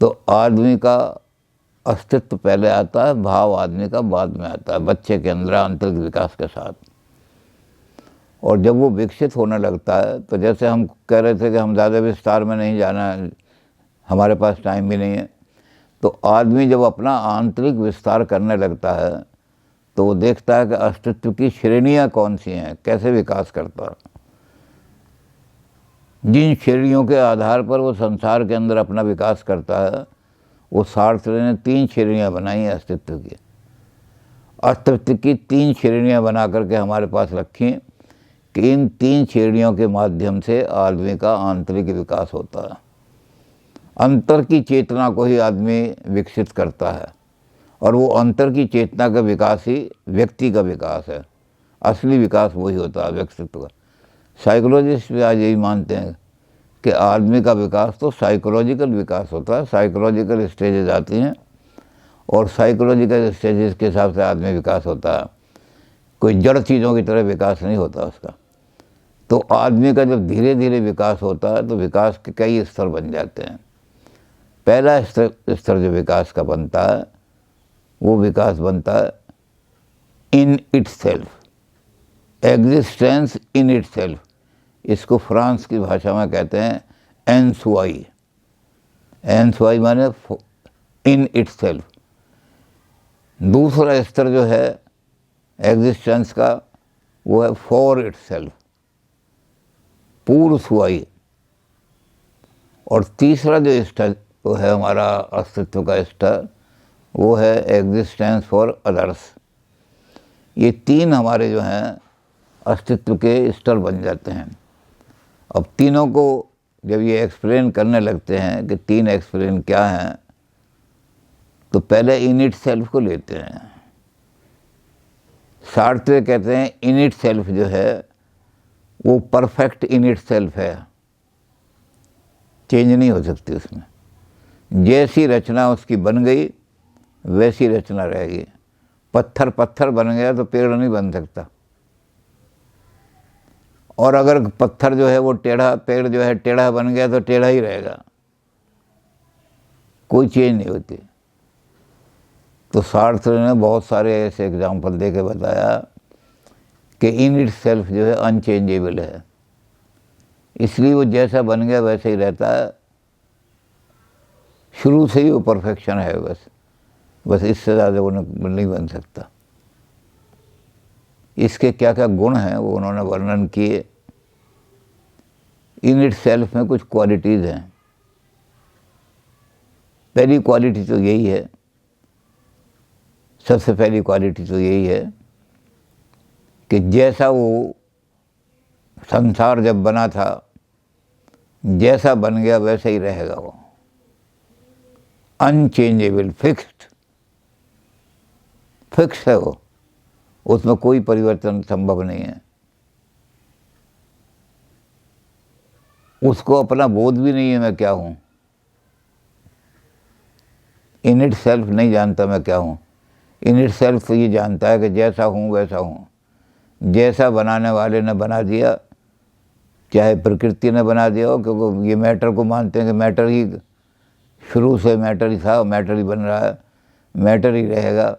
तो आदमी का अस्तित्व पहले आता है, भाव आदमी का बाद में आता है, बच्चे के अंदर आंतरिक विकास के साथ। और जब वो विकसित होने लगता है, तो जैसे हम कह रहे थे कि हम ज़्यादा विस्तार में नहीं जाना है, हमारे पास टाइम भी नहीं है, तो आदमी जब अपना आंतरिक विस्तार करने लगता है तो वो देखता है कि अस्तित्व की श्रेणियाँ कौन सी हैं, कैसे विकास करता है। जिन श्रेणियों के आधार पर वो संसार के अंदर अपना विकास करता है, वो सार्त्र ने 3 श्रेणियाँ बनाई हैं अस्तित्व की। अस्तित्व की 3 श्रेणियाँ बना करके हमारे पास रखी कि इन 3 श्रेणियों के माध्यम से आदमी का आंतरिक विकास होता है। अंतर की चेतना को ही आदमी विकसित करता है, और वो अंतर की चेतना का विकास ही व्यक्ति का विकास है। असली विकास वही होता है व्यक्तित्व का। साइकोलॉजिस्ट भी आज यही मानते हैं कि आदमी का विकास तो साइकोलॉजिकल विकास होता है, साइकोलॉजिकल स्टेजेस आती हैं और साइकोलॉजिकल स्टेजेस के हिसाब से आदमी विकास होता है। कोई जड़ चीज़ों की तरह विकास नहीं होता उसका। तो आदमी का जब धीरे धीरे विकास होता है तो विकास के कई स्तर बन जाते हैं। पहला स्तर जो विकास का बनता है, वो विकास बनता है in itself, existence in itself. इसको फ्रांस की भाषा में कहते हैं एनसुआई। एनसुआई माने इन इटसेल्फ। दूसरा स्तर जो है एग्जिस्टेंस का, वो है फॉर इटसेल्फ, पूर्व सुआई। और तीसरा जो स्तर वो है हमारा अस्तित्व का स्तर, वो है एग्जिस्टेंस फॉर अदर्स। ये 3 हमारे जो हैं अस्तित्व के स्तर बन जाते हैं। अब तीनों को जब ये एक्सप्लेन करने लगते हैं कि 3 एक्सप्लेन क्या हैं, तो पहले इन इट सेल्फ को लेते हैं। सार्त्रे कहते हैं इन इट सेल्फ जो है वो परफेक्ट इन इट सेल्फ है, चेंज नहीं हो सकती उसमें। जैसी रचना उसकी बन गई वैसी रचना रहेगी। पत्थर पत्थर बन गया तो पेड़ नहीं बन सकता, और अगर पत्थर जो है वो टेढ़ा, पेड़ जो है टेढ़ा बन गया तो टेढ़ा ही रहेगा, कोई चेंज नहीं होती। तो सार्त्र ने बहुत सारे ऐसे एग्जाम्पल दे के बताया कि इन इट सेल्फ जो है अनचेंजेबल है, इसलिए वो जैसा बन गया वैसे ही रहता है, शुरू से ही वो परफेक्शन है। बस इससे ज़्यादा वो नहीं बन सकता। इसके क्या क्या गुण हैं वो उन्होंने वर्णन किए। इन इट सेल्फ में कुछ क्वालिटीज़ हैं। पहली क्वालिटी तो यही है, सबसे पहली क्वालिटी तो यही है कि जैसा वो संसार जब बना था, जैसा बन गया वैसा ही रहेगा वो, अनचेंजेबल, फिक्स है वो, उसमें कोई परिवर्तन संभव नहीं है। उसको अपना बोध भी नहीं है मैं क्या हूँ, इन इट सेल्फ नहीं जानता मैं क्या हूँ। इन इट सेल्फ ये जानता है कि जैसा हूँ वैसा हूँ। जैसा बनाने वाले ने बना दिया, चाहे प्रकृति ने बना दिया हो, क्योंकि ये मैटर को मानते हैं कि मैटर ही शुरू से मैटर ही था, मैटर ही बन रहा है, मैटर ही रहेगा।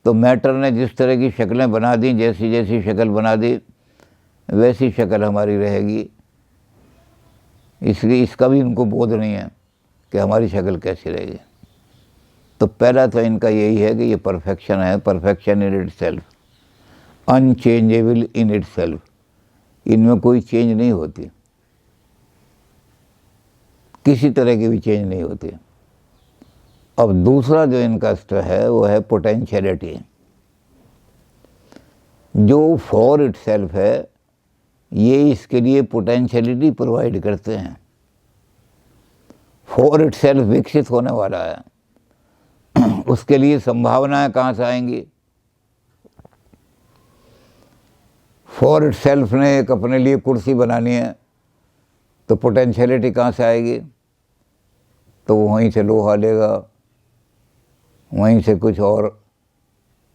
तो मैटर ने जिस तरह की शक्लें बना दी, जैसी जैसी शक्ल बना दी वैसी शक्ल हमारी रहेगी। इसलिए इसका भी इनको बोध नहीं है कि हमारी शक्ल कैसी रहेगी। तो पहला तो इनका यही है कि ये परफेक्शन है, perfection in it self, unchangeable in it self, इनमें कोई चेंज नहीं होती, किसी तरह की भी चेंज नहीं होती। अब दूसरा जो इनका स्तर है वो है पोटेंशियलिटी। जो फॉर इट सेल्फ है ये इसके लिए पोटेंशियलिटी प्रोवाइड करते हैं। फॉर इट सेल्फ विकसित होने वाला है, उसके लिए संभावनाएं कहाँ से आएंगी। फॉर इट सेल्फ ने एक अपने लिए कुर्सी बनानी है तो पोटेंशियलिटी कहाँ से आएगी, तो वहीं से लोहा लेगा, वहीं से कुछ और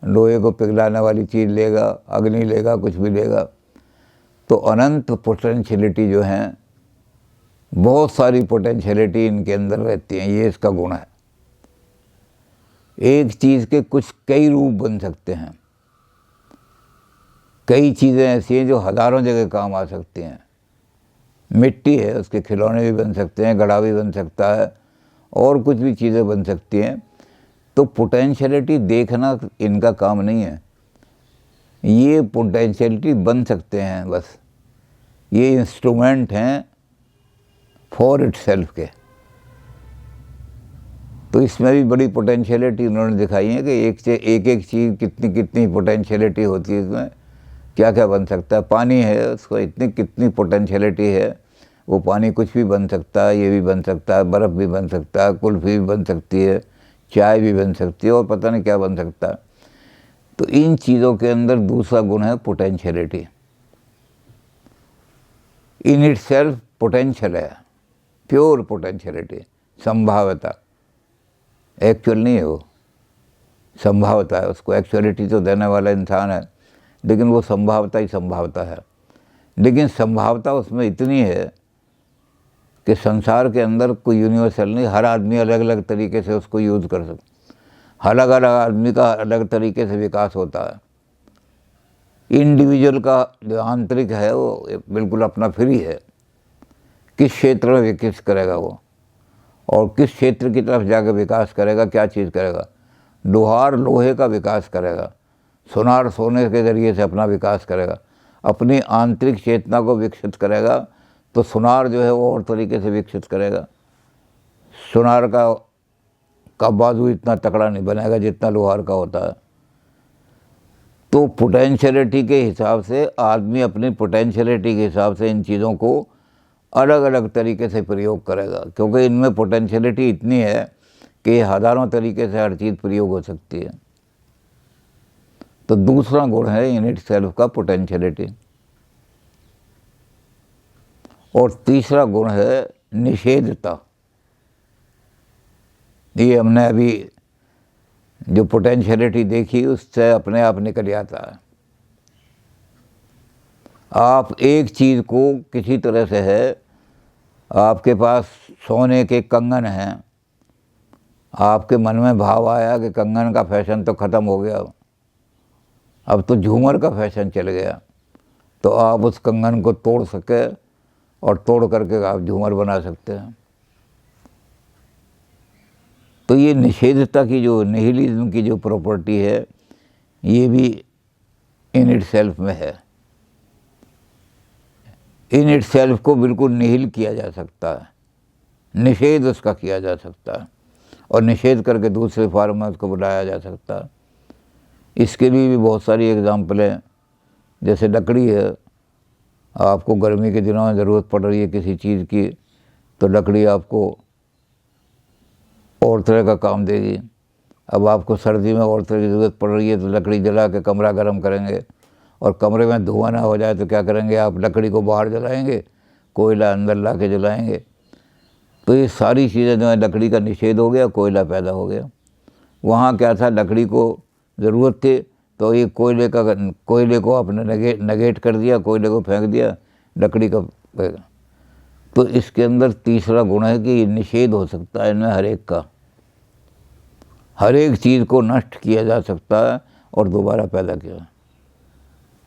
लोहे को पिघलाने वाली चीज़ लेगा, अग्नि लेगा, कुछ भी लेगा। तो अनंत पोटेंशियलिटी जो हैं बहुत सारी पोटेंशियलिटी इनके अंदर रहती हैं, ये इसका गुण है। एक चीज़ के कुछ कई रूप बन सकते हैं, कई चीज़ें ऐसी हैं जो हज़ारों जगह काम आ सकती हैं। मिट्टी है, उसके खिलौने भी बन सकते हैं, घड़ा भी बन सकता है, और कुछ भी चीज़ें बन सकती हैं। तो पोटेंशियलिटी देखना इनका काम नहीं है, ये पोटेंशियलिटी बन सकते हैं बस, ये इंस्ट्रूमेंट हैं फॉर इटसेल्फ के। तो इसमें भी बड़ी पोटेंशियलिटी उन्होंने दिखाई है कि एक चीज़ कितनी कितनी पोटेंशियलिटी होती है, इसमें क्या क्या बन सकता है। पानी है, उसको इतनी कितनी पोटेंशियलिटी है, वो पानी कुछ भी बन सकता है, ये भी बन सकता है, बर्फ़ भी बन सकता है, कुल्फ़ी भी बन सकती है, चाय भी बन सकती है, और पता नहीं क्या बन सकता है। तो इन चीज़ों के अंदर दूसरा गुण है potentiality. In it self potential है, प्योर पोटेंशियलिटी, संभाव्यता। एक्चुअल नहीं है वो, संभावता है। उसको एक्चुअलिटी तो देने वाला इंसान है, लेकिन वो संभावता ही संभावता है। लेकिन संभावता उसमें इतनी है कि संसार के अंदर कोई यूनिवर्सल नहीं, हर आदमी अलग अलग तरीके से उसको यूज़ कर सकता। अलग अलग आदमी का अलग तरीके से विकास होता है। इंडिविजुअल का जो आंतरिक है वो बिल्कुल अपना फ्री है, किस क्षेत्र में विकसित करेगा वो, और किस क्षेत्र की तरफ जाकर विकास करेगा, क्या चीज़ करेगा। लोहार लोहे का विकास करेगा, सुनार सोने के ज़रिए से अपना विकास करेगा, अपनी आंतरिक चेतना को विकसित करेगा। तो सुनार जो है वो और तरीके से विकसित करेगा। सुनार का बाजू इतना तकड़ा नहीं बनेगा जितना लोहार का होता है। तो पोटेंशियलिटी के हिसाब से आदमी अपनी पोटेंशियलिटी के हिसाब से इन चीज़ों को अलग अलग तरीके से प्रयोग करेगा, क्योंकि इनमें पोटेंशियलिटी इतनी है कि हज़ारों तरीके से हर चीज़ प्रयोग हो सकती है। तो दूसरा गुण है इन इट सेल्फ का पोटेंशियलिटी। और तीसरा गुण है निषेधता। ये हमने अभी जो पोटेंशियलिटी देखी उससे अपने आप निकल जाता है। आप एक चीज़ को किसी तरह से है, आपके पास सोने के कंगन हैं, आपके मन में भाव आया कि कंगन का फैशन तो ख़त्म हो गया, अब तो झूमर का फैशन चल गया, तो आप उस कंगन को तोड़ सके और तोड़ करके आप झूमर बना सकते हैं। तो ये निषेधता की जो निहिलिज्म की जो प्रॉपर्टी है, ये भी इन इट सेल्फ में है। इन इट सेल्फ को बिल्कुल निहिल किया जा सकता है, निषेध उसका किया जा सकता है, और निषेध करके दूसरे फॉर्म में उसको बुलाया जा सकता है। इसके लिए भी बहुत सारी एग्जाम्पल हैं। जैसे लकड़ी है, आपको गर्मी के दिनों में ज़रूरत पड़ रही है किसी चीज़ की, तो लकड़ी आपको और तरह का काम देगी। अब आपको सर्दी में और तरह की ज़रूरत पड़ रही है, तो लकड़ी जला के कमरा गर्म करेंगे, और कमरे में धुआं ना हो जाए तो क्या करेंगे, आप लकड़ी को बाहर जलाएंगे, कोयला अंदर ला के जलाएंगे। तो ये सारी चीज़ें जो है, लकड़ी का निषेध हो गया, कोयला पैदा हो गया। वहाँ क्या था, लकड़ी को ज़रूरत थी, तो ये कोयले को आपने नगेट कर दिया, कोयले को फेंक दिया, लकड़ी का। तो इसके अंदर तीसरा गुण है कि निषेध हो सकता है इनमें हर एक का। हर एक चीज़ को नष्ट किया जा सकता है और दोबारा पैदा किया।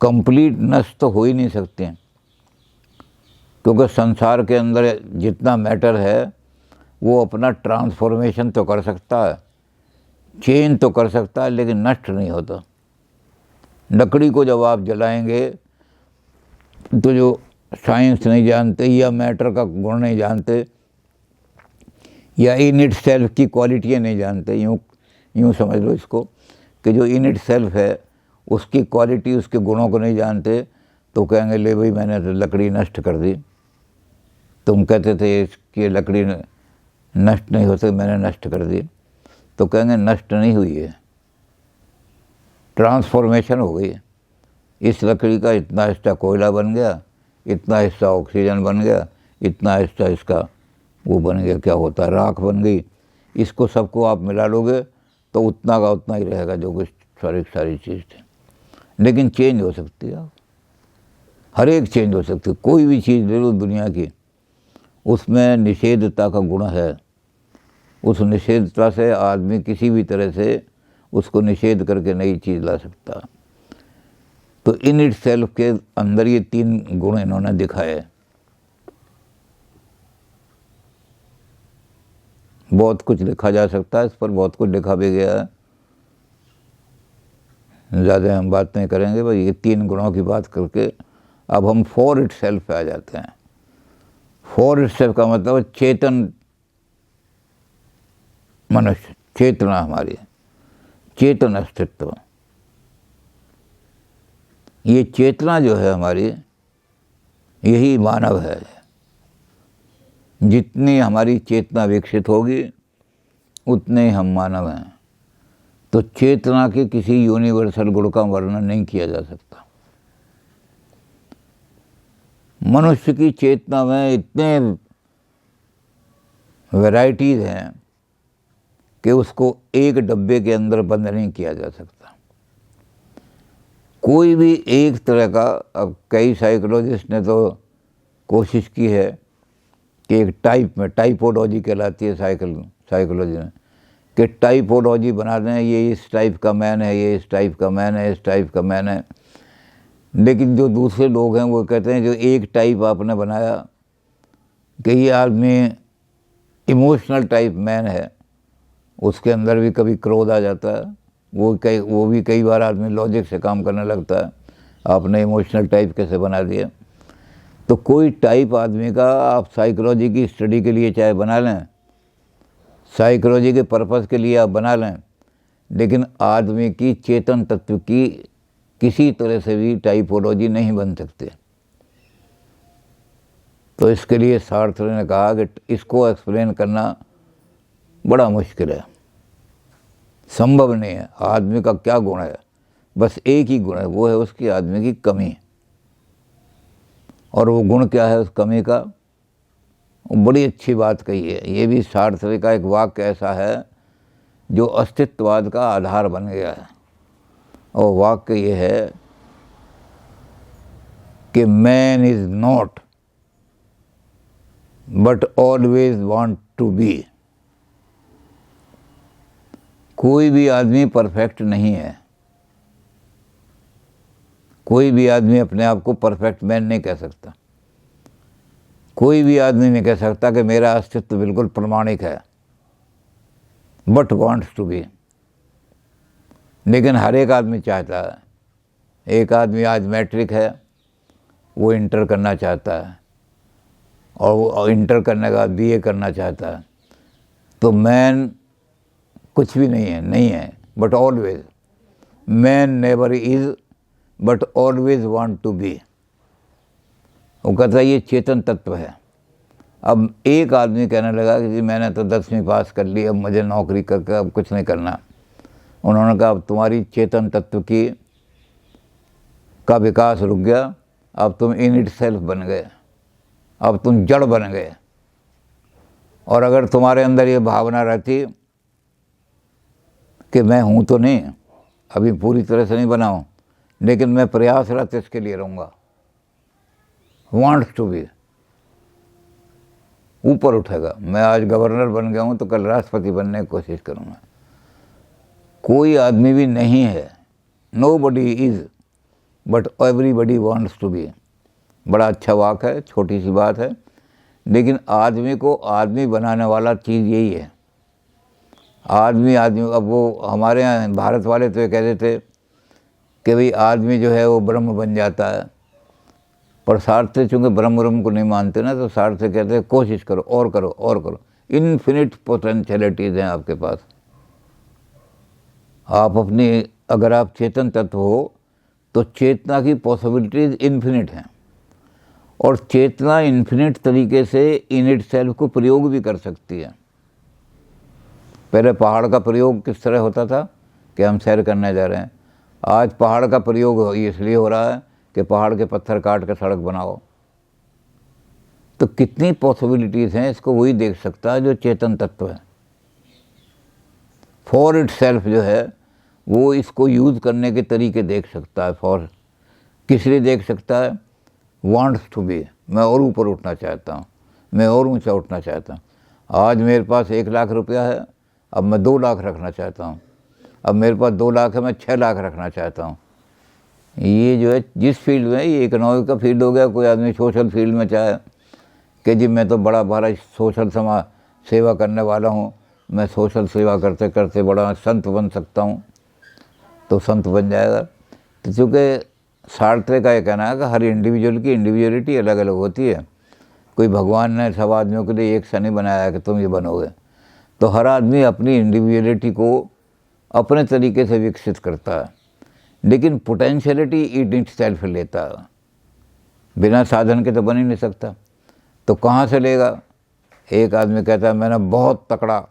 कंप्लीट नष्ट तो हो ही नहीं सकते हैं, क्योंकि संसार के अंदर जितना मैटर है वो अपना ट्रांसफॉर्मेशन तो कर सकता है, चेंज तो कर सकता है, लेकिन नष्ट नहीं होता। लकड़ी को जब आप जलाएंगे तो जो साइंस नहीं जानते या मैटर का गुण नहीं जानते या इन इट सेल्फ की क्वालिटियाँ नहीं जानते, यूँ समझ लो इसको कि जो इन इट सेल्फ है उसकी क्वालिटी, उसके गुणों को नहीं जानते, तो कहेंगे ले भाई मैंने तो लकड़ी नष्ट कर दी। तुम कहते थे कि लकड़ी नष्ट नहीं हो सकती, मैंने नष्ट कर दी। तो कहेंगे नष्ट नहीं हुई है, ट्रांसफॉर्मेशन हो गई। इस लकड़ी का इतना हिस्सा कोयला बन गया, इतना हिस्सा ऑक्सीजन बन गया, इतना हिस्सा इसका वो बन गया, क्या होता है, राख बन गई। इसको सबको आप मिला लोगे तो उतना का उतना ही रहेगा जो कुछ सारी चीज़ थी, लेकिन चेंज हो सकती है। हर एक चेंज हो सकती है, कोई भी चीज़ ले लो दुनिया की, उसमें निषेधता का गुण है। उस निषेधता से आदमी किसी भी तरह से उसको निषेध करके नई चीज़ ला सकता। तो इन इट सेल्फ के अंदर ये 3 गुण इन्होंने दिखाए। बहुत कुछ लिखा जा सकता है, इस पर बहुत कुछ लिखा भी गया है, ज़्यादा हम बात नहीं करेंगे। बस ये 3 गुणों की बात करके अब हम फॉर इट सेल्फ पे आ जाते हैं। फॉर इट सेल्फ का मतलब चेतन मनुष्य, चेतना, हमारी चेतन अस्तित्व। ये चेतना जो है हमारी, यही मानव है। जितनी हमारी चेतना विकसित होगी उतने ही हम मानव हैं। तो चेतना के किसी यूनिवर्सल गुण का वर्णन नहीं किया जा सकता। मनुष्य की चेतना में इतने वैरायटीज हैं कि उसको एक डब्बे के अंदर बंद नहीं किया जा सकता। कोई भी एक तरह का, अब कई साइकोलॉजिस्ट ने तो कोशिश की है कि एक टाइप में, टाइपोलॉजी कहलाती है साइकोलॉजी में, कि टाइपोलॉजी बना दें, ये इस टाइप का मैन है, ये इस टाइप का मैन है, इस टाइप का मैन है। लेकिन जो दूसरे लोग हैं वो कहते हैं जो एक टाइप आपने बनाया कि ये आदमी इमोशनल टाइप मैन है, उसके अंदर भी कभी क्रोध आ जाता है, वो भी कई बार आदमी लॉजिक से काम करने लगता है। आपने इमोशनल टाइप कैसे बना दिया? तो कोई टाइप आदमी का आप साइकोलॉजी की स्टडी के लिए चाहे बना लें, साइकोलॉजी के पर्पस के लिए आप बना लें, लेकिन आदमी की चेतन तत्व की किसी तरह से भी टाइपोलॉजी नहीं बन सकती। तो इसके लिए सार्थर ने कहा कि इसको एक्सप्लेन करना बड़ा मुश्किल है, संभव नहीं है। आदमी का क्या गुण है? बस एक ही गुण है, वो है उसकी आदमी की कमी। और वो गुण क्या है उस कमी का? बड़ी अच्छी बात कही है। ये भी सार्थर का एक वाक्य ऐसा है जो अस्तित्ववाद का आधार बन गया है। और वाक्य ये है कि man is not but always want to be. कोई भी आदमी परफेक्ट नहीं है। कोई भी आदमी अपने आप को परफेक्ट मैन नहीं कह सकता। कोई भी आदमी नहीं कह सकता कि मेरा अस्तित्व बिल्कुल प्रमाणिक है, बट वांट्स टू बी। लेकिन हर एक आदमी चाहता है। एक आदमी आज मैट्रिक है, वो इंटर करना चाहता है, और वो इंटर करने के बाद बीए करना चाहता है। तो मैन कुछ भी नहीं है, but always. Man never is but always want to be. वो कहता है ये चेतन तत्व है। अब एक आदमी कहने लगा कि जी मैंने तो 10वीं पास कर ली, अब मुझे नौकरी करके अब कुछ नहीं करना। उन्होंने कहा अब तुम्हारी चेतन तत्व का विकास रुक गया, अब तुम इन इट सेल्फ बन गए, अब तुम जड़ बन गए। और अगर तुम्हारे अंदर ये भावना रहती कि मैं हूँ तो नहीं, अभी पूरी तरह से नहीं बना हूँ, लेकिन मैं प्रयासरत इसके लिए रहूँगा, वांट्स टू बी, ऊपर उठेगा। मैं आज गवर्नर बन गया हूँ तो कल राष्ट्रपति बनने की कोशिश करूँगा। कोई आदमी भी नहीं है, nobody is but everybody wants to be. बड़ा अच्छा वाक्य है, छोटी सी बात है, लेकिन आदमी को आदमी बनाने वाला चीज़ यही है। आदमी अब वो हमारे यहाँ भारत वाले तो ये कहते थे कि भाई आदमी जो है वो ब्रह्म बन जाता है, पर सार्थक चूँकि ब्रह्म को नहीं मानते ना, तो सार्थक कहते हैं कोशिश करो और करो और करो। इन्फिनिट पोटेंशियलिटीज़ हैं आपके पास। आप अपनी, अगर आप चेतन तत्व हो तो चेतना की पॉसिबिलिटीज़ इन्फिनिट हैं, और चेतना इन्फिनिट तरीके से इन इट सेल्फ को प्रयोग भी कर सकती है। पहले पहाड़ का प्रयोग किस तरह होता था कि हम सैर करने जा रहे हैं, आज पहाड़ का प्रयोग इसलिए हो रहा है कि पहाड़ के पत्थर काट कर सड़क बनाओ। तो कितनी पॉसिबिलिटीज़ हैं, इसको वही देख सकता है जो चेतन तत्व है। फॉर इट सेल्फ जो है वो इसको यूज़ करने के तरीके देख सकता है। फॉर किस लिए देख सकता है? वांट्स टू बी, मैं और ऊपर उठना चाहता हूँ, मैं और ऊंचा उठना चाहता हूँ। आज मेरे पास 1 लाख रुपया है, अब मैं 2 लाख रखना चाहता हूँ। अब मेरे पास 2 लाख है, मैं 6 लाख रखना चाहता हूँ। ये जो है जिस फील्ड में, ये इकोनॉमिक का फील्ड हो गया, कोई आदमी सोशल फील्ड में चाहे कि जी मैं तो बड़ा सोशल समाज सेवा करने वाला हूँ, मैं सोशल सेवा करते करते बड़ा संत बन सकता हूँ, तो संत बन जाएगा। तो चूँकि सार्त्रे का ये कहना है कि हर इंडिविजुअल की इंडिविजुअलिटी अलग अलग होती है। कोई भगवान ने सब आदमियों के लिए एक सा नहीं बनाया है कि तुम ये बनोगे। तो हर आदमी अपनी इंडिविजुअलिटी को अपने तरीके से विकसित करता है, लेकिन पोटेंशियलिटी इट इट सेल्फ लेता है। बिना साधन के तो बन ही नहीं सकता। तो कहाँ से लेगा? एक आदमी कहता है मैंने बहुत तकड़ा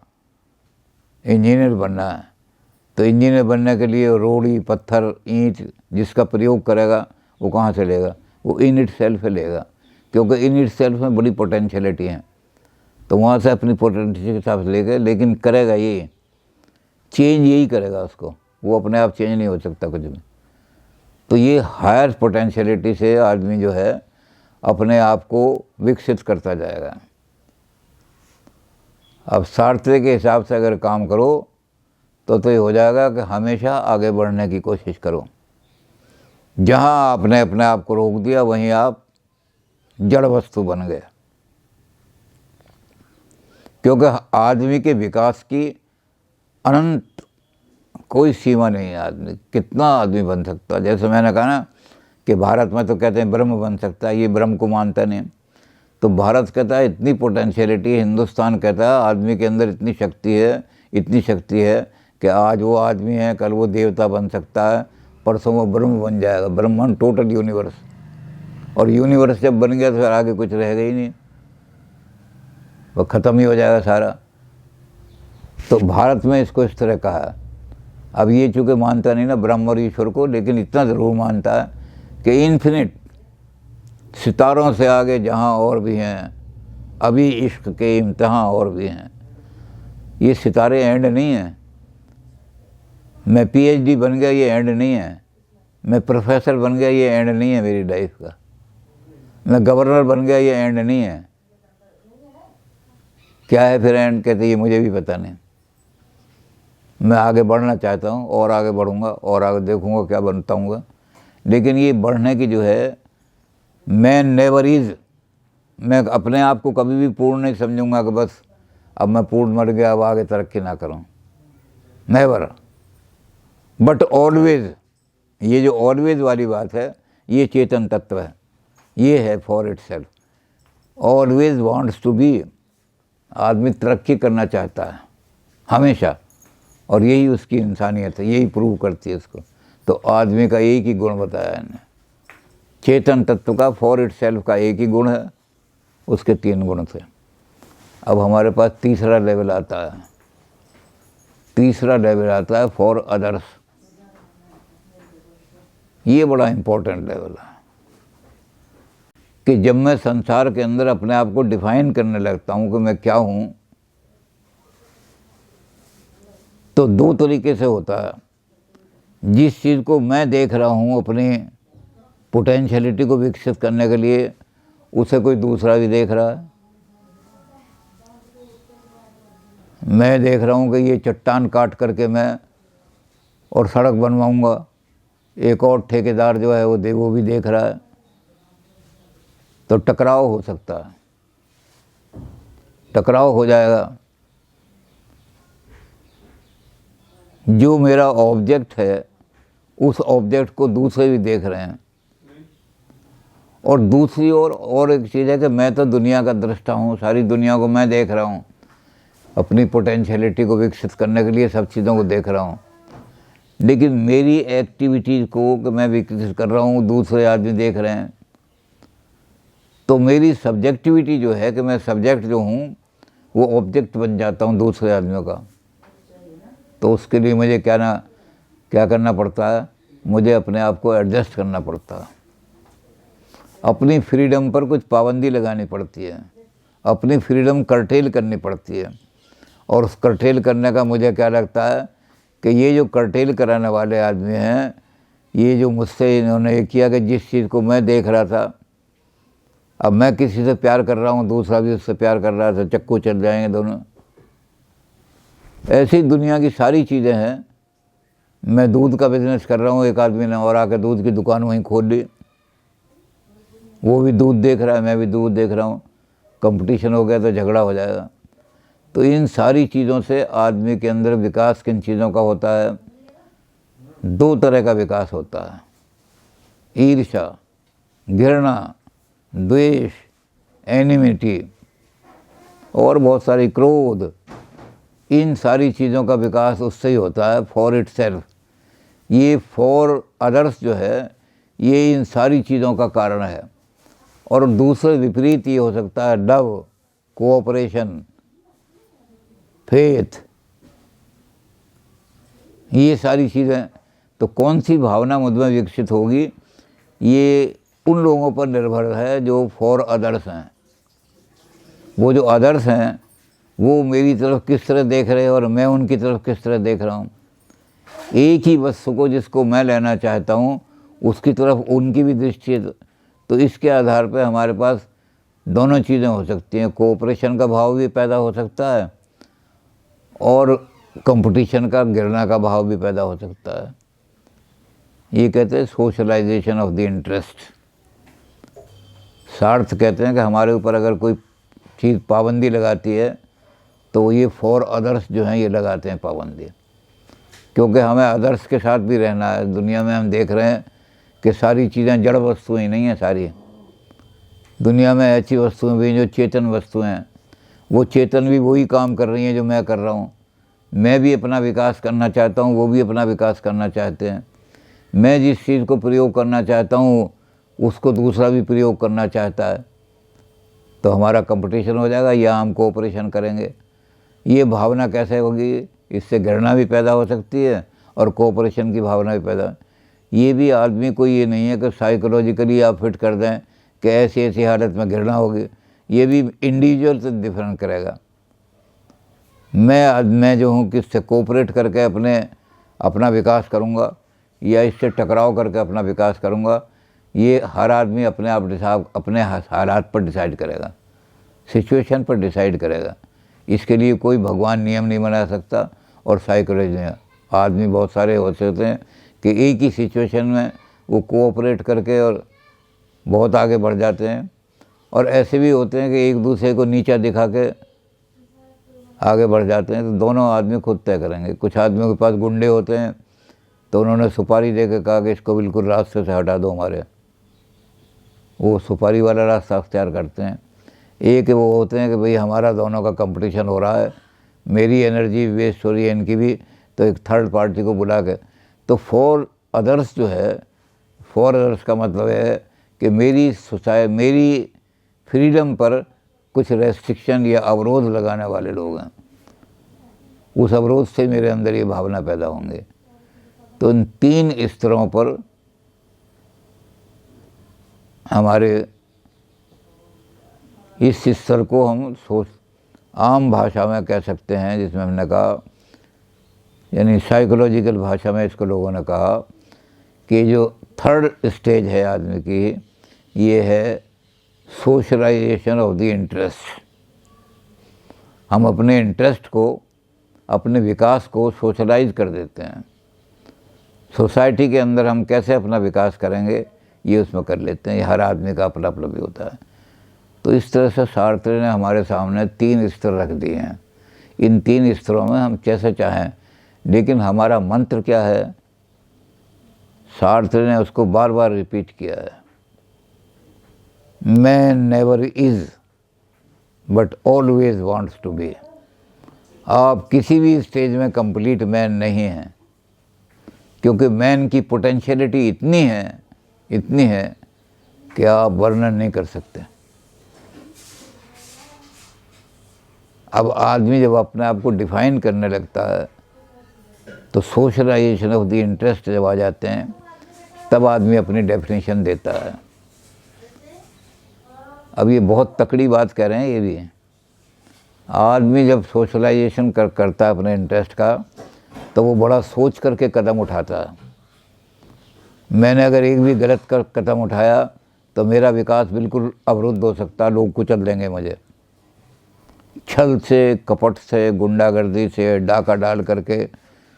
इंजीनियर बनना है, तो इंजीनियर बनने के लिए रोड़ी पत्थर ईंट जिसका प्रयोग करेगा वो कहाँ से लेगा? वो इन इट सेल्फ लेगा, क्योंकि इन इट सेल्फ में बड़ी पोटेंशियलिटी है। तो वहाँ से अपनी पोटेंशियल के हिसाब से लेगा, लेकिन करेगा ये चेंज यही करेगा उसको, वो अपने आप चेंज नहीं हो सकता कुछ भी। तो ये हायर पोटेंशियलिटी से आदमी जो है अपने आप को विकसित करता जाएगा। अब सार्त्रे के हिसाब से अगर काम करो तो ये हो जाएगा कि हमेशा आगे बढ़ने की कोशिश करो। जहाँ आपने अपने आप को रोक दिया वहीं आप जड़ वस्तु बन गए, क्योंकि आदमी के विकास की अनंत कोई सीमा नहीं है। आदमी कितना आदमी बन सकता है। जैसे मैंने कहा ना कि भारत में तो कहते हैं ब्रह्म बन सकता है, ये ब्रह्म को मानता नहीं। तो भारत कहता है इतनी पोटेंशियलिटी है, हिंदुस्तान कहता है आदमी के अंदर इतनी शक्ति है कि आज वो आदमी है, कल वो देवता बन सकता है, परसों वो ब्रह्म बन जाएगा। ब्रह्मांड टोटल यूनिवर्स, और यूनिवर्स जब बन गया तो फिर आगे कुछ रहेगा ही नहीं, वो ख़त्म ही हो जाएगा सारा। तो भारत में इसको इस तरह कहा है। अब ये चूँकि मानता नहीं ना ब्रह्म और ईश्वर को, लेकिन इतना ज़रूर मानता है कि इन्फिनिट सितारों से आगे जहाँ और भी हैं, अभी इश्क के इम्तिहान और भी हैं। ये सितारे एंड नहीं हैं। मैं पीएचडी बन गया ये एंड नहीं है, मैं प्रोफेसर बन गया ये एंड नहीं है मेरी लाइफ का, मैं गवर्नर बन गया ये एंड नहीं है। क्या है फिर एंड? कहते ये मुझे भी पता नहीं। मैं आगे बढ़ना चाहता हूँ और आगे बढ़ूँगा और आगे देखूँगा क्या बनता हूँ। लेकिन ये बढ़ने की जो है, मैं नेवर इज़, मैं अपने आप को कभी भी पूर्ण नहीं समझूंगा कि बस अब मैं पूर्ण मर गया, अब आगे तरक्की ना करूँ। Never, but always. ये जो ऑलवेज वाली बात है ये चेतन तत्व है, ये है for itself. Always wants to be. आदमी तरक्की करना चाहता है हमेशा, और यही उसकी इंसानियत है, यही प्रूव करती है उसको। तो आदमी का एक ही गुण बताया है चेतन तत्व का, फॉर इट सेल्फ का एक ही गुण है, उसके 3 गुण थे। अब हमारे पास तीसरा लेवल आता है। तीसरा लेवल आता है फॉर अदर्स। ये बड़ा इम्पोर्टेंट लेवल है कि जब मैं संसार के अंदर अपने आप को डिफाइन करने लगता हूँ कि मैं क्या हूँ, तो 2 तरीके से होता है। जिस चीज़ को मैं देख रहा हूँ अपनी पोटेंशियलिटी को विकसित करने के लिए, उसे कोई दूसरा भी देख रहा है। मैं देख रहा हूँ कि ये चट्टान काट करके मैं और सड़क बनवाऊँगा, एक और ठेकेदार जो है वो भी देख रहा है, तो टकराव हो सकता है, टकराव हो जाएगा। जो मेरा ऑब्जेक्ट है उस ऑब्जेक्ट को दूसरे भी देख रहे हैं। और दूसरी और एक चीज़ है कि मैं तो दुनिया का दृष्टा हूँ, सारी दुनिया को मैं देख रहा हूँ, अपनी पोटेंशियलिटी को विकसित करने के लिए सब चीज़ों को देख रहा हूँ। लेकिन मेरी एक्टिविटीज़ को कि मैं विकसित कर रहा हूँ दूसरे आदमी देख रहे हैं। तो मेरी सब्जेक्टिविटी जो है कि मैं सब्जेक्ट जो हूँ वो ऑब्जेक्ट बन जाता हूँ दूसरे आदमियों का। तो उसके लिए मुझे क्या करना पड़ता है? मुझे अपने आप को एडजस्ट करना पड़ता है, अपनी फ्रीडम पर कुछ पाबंदी लगानी पड़ती है, अपनी फ्रीडम कर्टेल करनी पड़ती है। और उस कर्टेल करने का मुझे क्या लगता है कि ये जो कर्टेल कराने वाले आदमी हैं, ये जो मुझसे इन्होंने ये किया कि जिस चीज़ को मैं देख रहा था, अब मैं किसी से प्यार कर रहा हूँ, दूसरा भी उससे प्यार कर रहा है, तो चक्कू चल जाएंगे दोनों। ऐसी दुनिया की सारी चीज़ें हैं। मैं दूध का बिजनेस कर रहा हूँ, एक आदमी ने और आकर दूध की दुकान वहीं खोल ली, वो भी दूध देख रहा है, मैं भी दूध देख रहा हूँ, कंपटीशन हो गया तो झगड़ा हो जाएगा। तो इन सारी चीज़ों से आदमी के अंदर विकास किन चीज़ों का होता है? दो तरह का विकास होता है, ईर्ष्या, घृणा, द्वेष, एनिमिटी और बहुत सारी क्रोध। इन सारी चीज़ों का विकास उससे ही होता है, फॉर इट सेल्फ। ये फॉर अदर्स जो है, ये इन सारी चीज़ों का कारण है। और दूसरे विपरीत ये हो सकता है, लव, कोऑपरेशन, फेथ, ये सारी चीज़ें। तो कौन सी भावना मुझ में विकसित होगी, ये उन लोगों पर निर्भर है जो फॉर अदर्स हैं। वो जो अदर्स हैं वो मेरी तरफ किस तरह देख रहे हैं और मैं उनकी तरफ किस तरह देख रहा हूँ। एक ही वस्तु को जिसको मैं लेना चाहता हूँ, उसकी तरफ उनकी भी दृष्टि है। तो इसके आधार पर हमारे पास दोनों चीज़ें हो सकती हैं, कोऑपरेशन का भाव भी पैदा हो सकता है और कंपटीशन का, घृणा का भाव भी पैदा हो सकता है। ये कहते हैं सोशलाइजेशन ऑफ द इंटरेस्ट। स्वार्थ कहते हैं कि हमारे ऊपर अगर कोई चीज़ पाबंदी लगाती है तो ये फॉर अदर्स जो हैं ये लगाते हैं पाबंदी, क्योंकि हमें अदर्स के साथ भी रहना है। दुनिया में हम देख रहे हैं कि सारी चीज़ें जड़ वस्तुएं नहीं हैं, सारी दुनिया में ऐसी वस्तुएं भी जो चेतन वस्तुएं हैं। वो चेतन भी वही काम कर रही हैं जो मैं कर रहा हूँ। मैं भी अपना विकास करना चाहता हूँ, वो भी अपना विकास करना चाहते हैं। मैं जिस चीज़ को प्रयोग करना चाहता हूँ उसको दूसरा भी प्रयोग करना चाहता है, तो हमारा कंपटीशन हो जाएगा या हम कोऑपरेशन करेंगे। ये भावना कैसे होगी? इससे घृणा भी पैदा हो सकती है और कोऑपरेशन की भावना भी पैदा। ये भी आदमी को ये नहीं है कि साइकोलॉजिकली आप फिट कर दें कि ऐसी ऐसी हालत में घृणा होगी। ये भी इंडिविजुअल से डिफरेंट करेगा। मैं जो हूँ किससे कोऑपरेट करके अपना विकास करूँगा या इससे टकराव करके अपना विकास करूँगा, ये हर आदमी अपने हालात पर डिसाइड करेगा, सिचुएशन पर डिसाइड करेगा। इसके लिए कोई भगवान नियम नहीं बना सकता। और साइकोलॉजी में आदमी बहुत सारे होते हैं कि एक ही सिचुएशन में वो कोऑपरेट करके और बहुत आगे बढ़ जाते हैं, और ऐसे भी होते हैं कि एक दूसरे को नीचा दिखा के आगे बढ़ जाते हैं। तो दोनों आदमी खुद तय करेंगे। कुछ आदमियों के पास गुंडे होते हैं तो उन्होंने सुपारी दे के कहा कि इसको बिल्कुल रास्ते से हटा दो हमारे, वो सुपारी वाला रास्ता अख्तियार करते हैं। एक वो होते हैं कि भाई हमारा दोनों का कंपटीशन हो रहा है, मेरी एनर्जी वेस्ट हो रही है, इनकी भी, तो एक थर्ड पार्टी को बुला के। तो फॉर अदर्स जो है, फॉर अदर्स का मतलब है कि मेरी फ्रीडम पर कुछ रेस्ट्रिक्शन या अवरोध लगाने वाले लोग हैं। उस अवरोध से मेरे अंदर ये भावना पैदा होंगे। तो इन तीन स्तरों पर हमारे इस स्तर को हम आम भाषा में कह सकते हैं, जिसमें हमने कहा, यानी साइकोलॉजिकल भाषा में इसको लोगों ने कहा कि जो थर्ड स्टेज है आदमी की, ये है सोशलाइजेशन ऑफ द इंटरेस्ट। हम अपने इंटरेस्ट को, अपने विकास को सोशलाइज कर देते हैं। सोसाइटी के अंदर हम कैसे अपना विकास करेंगे ये उसमें कर लेते हैं। ये हर आदमी का अपना अपना भी होता है। तो इस तरह से सार्त्रे ने हमारे सामने तीन स्तर रख दिए हैं। इन तीन स्तरों में हम कैसे चाहें, लेकिन हमारा मंत्र क्या है, सार्त्रे ने उसको बार बार रिपीट किया है। Man never is but always wants to be. आप किसी भी स्टेज में कंप्लीट मैन नहीं हैं, क्योंकि मैन की पोटेंशियलिटी इतनी है कि आप वर्णन नहीं कर सकते। अब आदमी जब अपने आप को डिफाइन करने लगता है तो सोशलाइजेशन ऑफ द इंटरेस्ट जब आ जाते हैं, तब आदमी अपनी डेफिनेशन देता है। अब ये बहुत तकड़ी बात कह रहे हैं। ये भी आदमी जब सोशलाइजेशन करता है अपने इंटरेस्ट का, तो वो बड़ा सोच करके कदम उठाता है। मैंने अगर एक भी गलत कदम उठाया तो मेरा विकास बिल्कुल अवरुद्ध हो सकता है, लोग कुचल देंगे मुझे। छल से, कपट से, गुंडागर्दी से, डाका डाल करके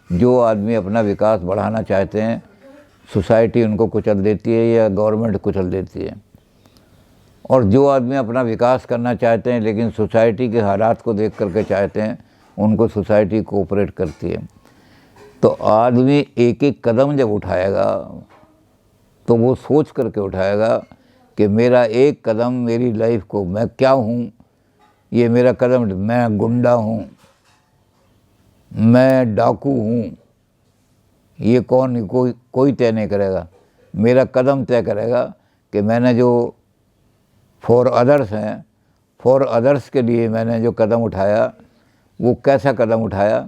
जो आदमी अपना विकास बढ़ाना चाहते हैं, सोसाइटी उनको कुचल देती है या गवर्नमेंट कुचल देती है। और जो आदमी अपना विकास करना चाहते हैं लेकिन सोसाइटी के हालात को देख करके चाहते हैं, उनको सोसाइटी कोऑपरेट करती है। तो आदमी एक एक कदम जब उठाएगा तो वो सोच करके उठाएगा कि मेरा एक कदम मेरी लाइफ को, मैं क्या हूँ, ये मेरा कदम, मैं गुंडा हूँ, मैं डाकू हूँ, ये कोई तय नहीं करेगा। मेरा कदम तय करेगा कि मैंने जो फॉर अदर्स हैं, फॉर अदर्स के लिए मैंने जो कदम उठाया वो कैसा कदम उठाया।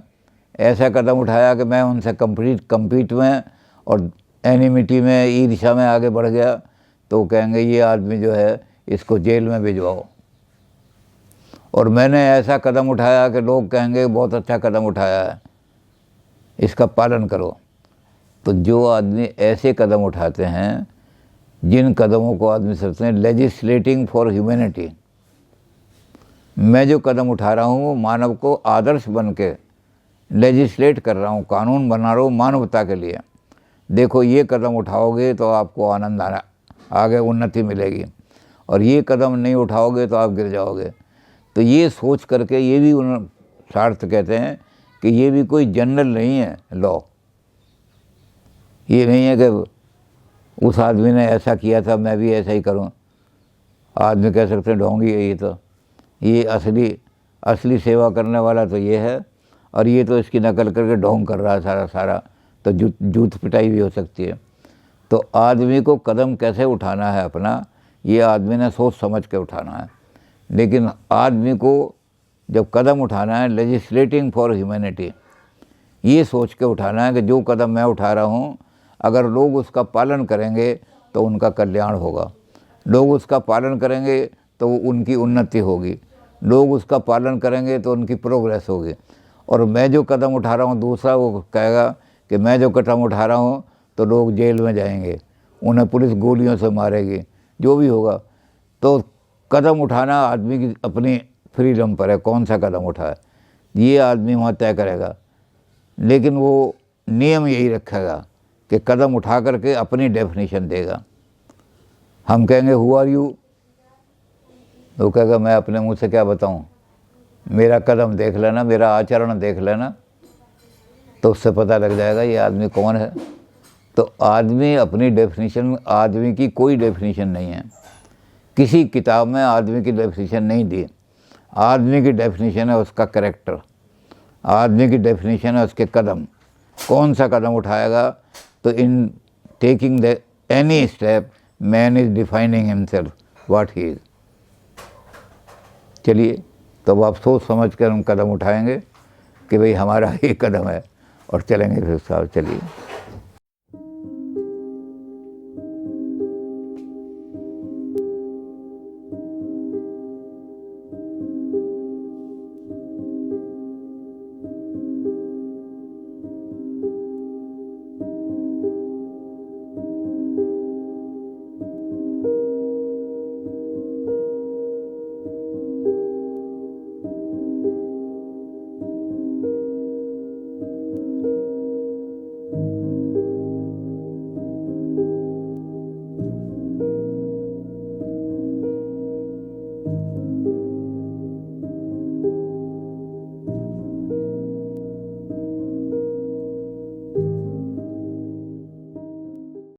ऐसा कदम उठाया कि मैं उनसे कम्पीट में और एनिमिटी में, ईर्ष्या में आगे बढ़ गया, तो कहेंगे ये आदमी जो है इसको जेल में भिजवाओ। और मैंने ऐसा कदम उठाया कि लोग कहेंगे बहुत अच्छा कदम उठाया है, इसका पालन करो। तो जो आदमी ऐसे कदम उठाते हैं, जिन कदमों को आदमी सोचते हैं लेजिस्लेटिंग फॉर ह्यूमैनिटी, मैं जो कदम उठा रहा हूँ वो मानव को आदर्श बन के लेजिस्लेट कर रहा हूँ, कानून बना रहा हूँ मानवता के लिए। देखो ये कदम उठाओगे तो आपको आनंद आना, आगे उन्नति मिलेगी, और ये कदम नहीं उठाओगे तो आप गिर जाओगे। तो ये सोच करके, ये भी सार्थ कहते हैं कि ये भी कोई जनरल नहीं है लॉ। ये नहीं है कि उस आदमी ने ऐसा किया था मैं भी ऐसा ही करूं। आदमी कह सकते हैं ढोंगी है ये असली सेवा करने वाला तो ये है, और ये तो इसकी नकल करके ढोंग कर रहा है सारा। तो जूत पिटाई भी हो सकती है। तो आदमी को कदम कैसे उठाना है अपना, ये आदमी ने सोच समझ के उठाना है। लेकिन आदमी को जब कदम उठाना है लेजिस्लेटिंग फॉर ह्यूमैनिटी, ये सोच के उठाना है कि जो कदम मैं उठा रहा हूँ, अगर लोग उसका पालन करेंगे तो उनका कल्याण होगा, लोग उसका पालन करेंगे तो उनकी उन्नति होगी, लोग उसका पालन करेंगे तो उनकी प्रोग्रेस होगी। और मैं जो कदम उठा रहा हूँ, दूसरा वो कहेगा कि मैं जो कदम उठा रहा हूँ तो लोग जेल में जाएंगे, उन्हें पुलिस गोलियों से मारेगी, जो भी होगा। तो कदम उठाना आदमी की अपनी फ्रीडम पर है, कौन सा कदम उठाए ये आदमी वहाँ तय करेगा। लेकिन वो नियम यही रखेगा कि कदम उठा करके अपनी डेफिनेशन देगा। हम कहेंगे हु आर यू, वो कहेगा मैं अपने मुंह से क्या बताऊं, मेरा कदम देख लेना, मेरा आचरण देख लेना, तो उससे पता लग जाएगा ये आदमी कौन है। तो आदमी अपनी डेफिनेशन, आदमी की कोई डेफिनेशन नहीं है, किसी किताब में आदमी की डेफिनेशन नहीं दी। आदमी की डेफिनेशन है उसका कैरेक्टर, आदमी की डेफिनेशन है उसके कदम, कौन सा कदम उठाएगा। तो in taking the any step man is defining himself what he is. चलिए, तब आप सोच समझ कर हम कदम उठाएंगे कि भाई हमारा ये कदम है, और चलेंगे फिर साहब। चलिए।